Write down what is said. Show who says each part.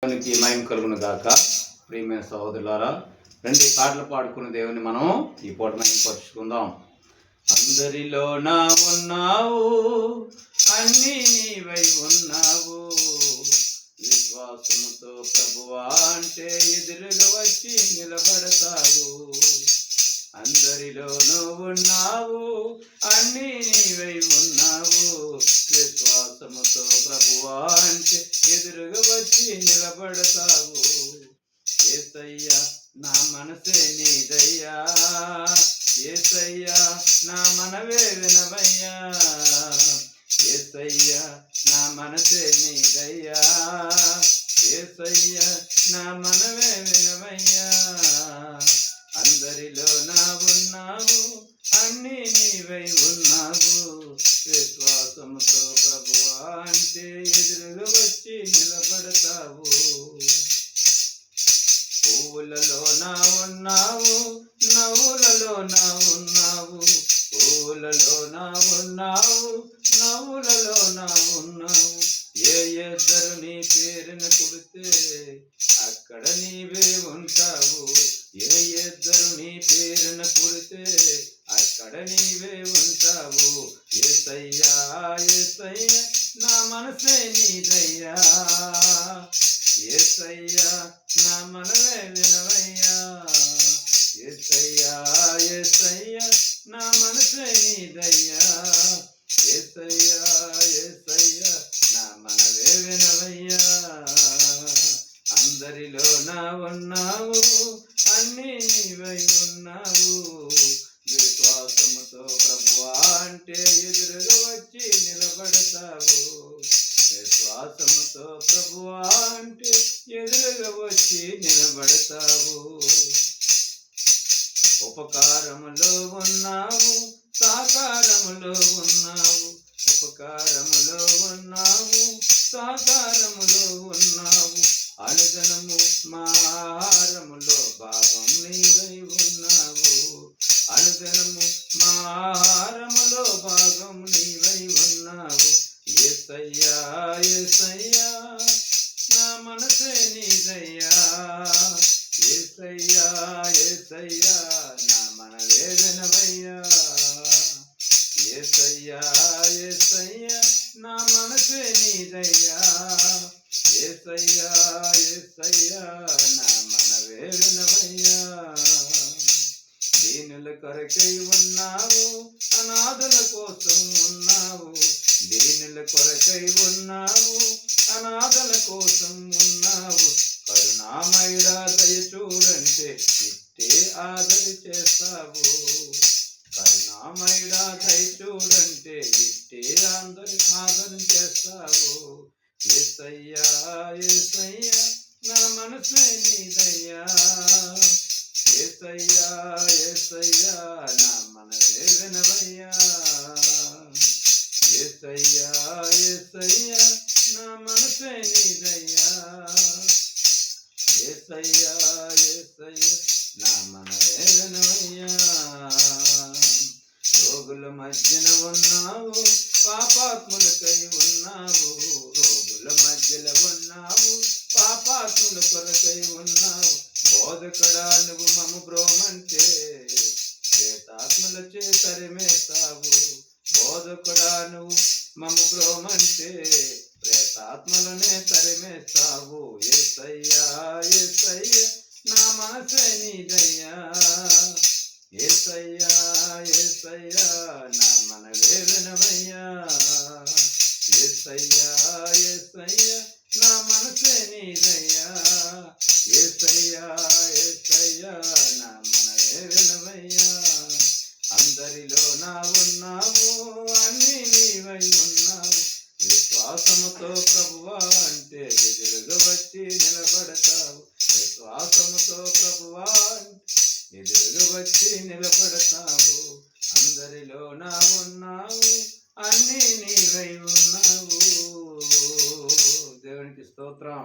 Speaker 1: దేవునికి మహిమ కలుగును గాక. ప్రియమైన సహోదరులారా, రెండు పాటలు పాడుకున్న దేవుని మనం ఈ పూట మహిమపరుచుకుందాం. అందరిలో నా ఉన్నావు, అన్నీ నీవై ఉన్నావు, విశ్వాసముతో ప్రభువా అంటే ఎదురుగా వచ్చి నిలబడతావు. అందరిలో నువ్వు ఉన్నావు, అన్నీ నీవై ఉన్నావు, విశ్వాసముతో ప్రభువా అంటే ఎదురుగా వచ్చి నిలబడతావు. యేసయ్యా నా మనసే నీదయ్యా, యేసయ్యా నా మనవే వినవయ్యా, యేసయ్యా నా మనసే నీదయ్యా, యేసయ్యా నా మనవే వినవయ్యా. అందరిలో నా ఉన్నావు, అన్నీ నీవై ఉన్నావు, విశ్వాసముతో ప్రభువా అంటే ఎదురుగా వచ్చి నిలబడతావు. పువ్వులలో నా ఉన్నావు, నవ్వులలో నా ఉన్నావు, పువ్వులలో నా ఉన్నావు, నవ్వులలో నా ఉన్నావు. ఏ ఇద్దరు నీ పేరును కొడితే అక్కడ నీవే ఉంటావు, ఏ ఇద్దరు నీ పేరును కొడితే అక్కడ నీవే ఉంటావు. యేసయ్యా యేసయ్యా నా మనసే నీదయ్యా, యేసయ్యా నా మనవే వినవయ్యా, యేసయ్యా యేసయ్యా నా మనసే నీదయ్యా, యేసయ్యా యేసయ్యా నా మనవే వినవయ్యా. అందరిలో నా ఉన్నావు, అన్నీ నీవై ఉన్నావు, విశ్వాసముతో ప్రభువా అంటే ఎదురుగా వచ్చి నిలబడతావు, విశ్వాసముతో ప్రభువా అంటే ఎదురుగా వచ్చి నిలబడతావు. ఉపకారములో ఉన్నావు, సాకారములో ఉన్నావు, ఉపకారములో ఉన్నావు, సాకారములో ఉన్నావు, అనుదినము మా ఆహారములో భాగం నీవై ఉన్నావు, అనుదినము మా ఆహారములో భాగం నీవై ఉన్నావు. యేసయ్యా యేసయ్యా నా మనసే నీదయ్యా, యేసయ్యా యేసయ్యా నా మనవే వినవయ్యా, యేసయ్యా యేసయ్యా నా మనసే నీదయ్యా, యేసయ్యా యేసయ్యా నా మనవే వినవయ్యా. దీనుల కొరకై ఉన్నావు, అనాథుల కోసం ఉన్నావు, దీనుల కొరకై ఉన్నావు, అనాథల కోసం ఉన్నావు, కరుణామయుడా దయ చూడంటే ఇట్టే ఆదరి చేస్తావు, కరుణామయుడా దయ చూడంటే ఇట్టే ఆదరి చేస్తావు. యేసయ్యా యేసయ్యా నా మనసే నీదయ్యా, యేసయ్యా యేసయ్యా నా మనవే వినవయ్యా, యేసయ్యా యేసయ్యా నా మనసే నీదయ్యా, యేసయ్యా యేసయ్యా నా మనవే వినవయ్యా. రోగుల మధ్యన ఉన్నావు, పాపాత్ములకై ఉన్నావు, రోగుల మధ్యలో ఉన్నావు, పాపాత్ముల కొరకై ఉన్నావు, బోధకుడా నువ్వు మమ్ము బ్రోమంటే ప్రేతాత్మలచే తరిమేస్తావు, బోధకుడా నువ్వు మమ్ము బ్రోమంటే ప్రేతాత్మలనే తరిమేస్తావు. యేసయ్యా యేసయ్యా నా మనసే నీదయ్యా, యేసయ్యా యేసయ్యా నా మనవే వినవయ్యా, యేసయ్యా యేసయ్యా నా మనసే నీదయ్యా, యేసయ్యా యేసయ్యా నా మనవే వినవయ్యా. అందరిలో నా ఉన్నావు, అన్నీ నీవై ఉన్నావు, విశ్వాసముతో ప్రభువా అంటే ఎదురుగా వచ్చి నిలబడతావు, విశ్వాసముతో ప్రభువా ఎదురుగా వచ్చి నిలబడతావు. అందరిలో నా ఉన్నావు, అన్నీ నీవై ఉన్నావు. దేవునికి స్తోత్రం.